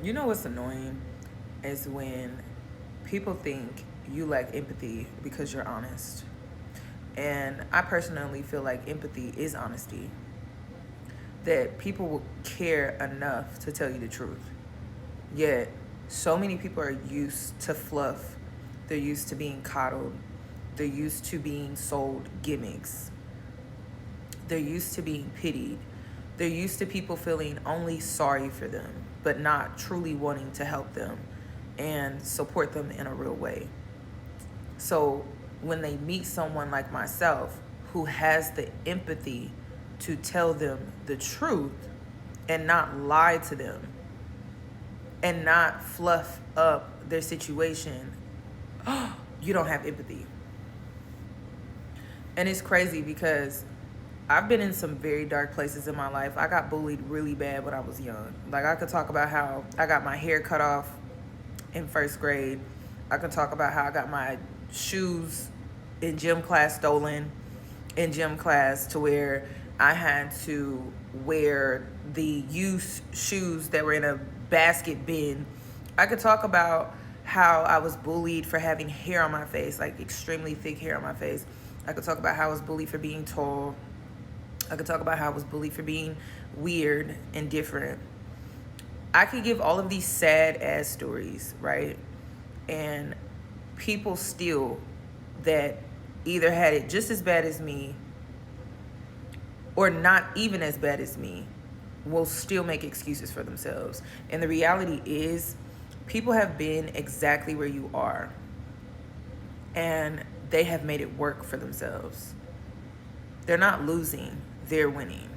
You know what's annoying is when people think you lack empathy because you're honest. And I personally feel like empathy is honesty. That people will care enough to tell you the truth. Yet, so many people are used to fluff. They're used to being coddled. They're used to being sold gimmicks. They're used to being pitied. They're used to people feeling only sorry for them, but not truly wanting to help them and support them in a real way. So when they meet someone like myself who has the empathy to tell them the truth and not lie to them and not fluff up their situation, you don't have empathy. And it's crazy because I've been in some very dark places in my life. I got bullied really bad when I was young. Like, I could talk about how I got my hair cut off in first grade. I could talk about how I got my shoes in gym class stolen in gym class to where I had to wear the used shoes that were in a basket bin. I could talk about how I was bullied for having hair on my face, like extremely thick hair on my face. I could talk about how I was bullied for being tall. I could talk about how I was bullied for being weird and different. I could give all of these sad ass stories, right? And people still that either had it just as bad as me or not even as bad as me will still make excuses for themselves. And the reality is, people have been exactly where you are and they have made it work for themselves. They're not losing, they're winning.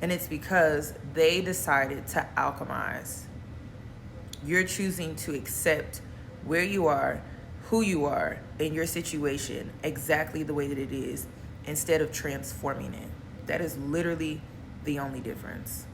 And it's because they decided to alchemize. You're choosing to accept where you are, who you are, in your situation exactly the way that it is instead of transforming it. That is literally the only difference.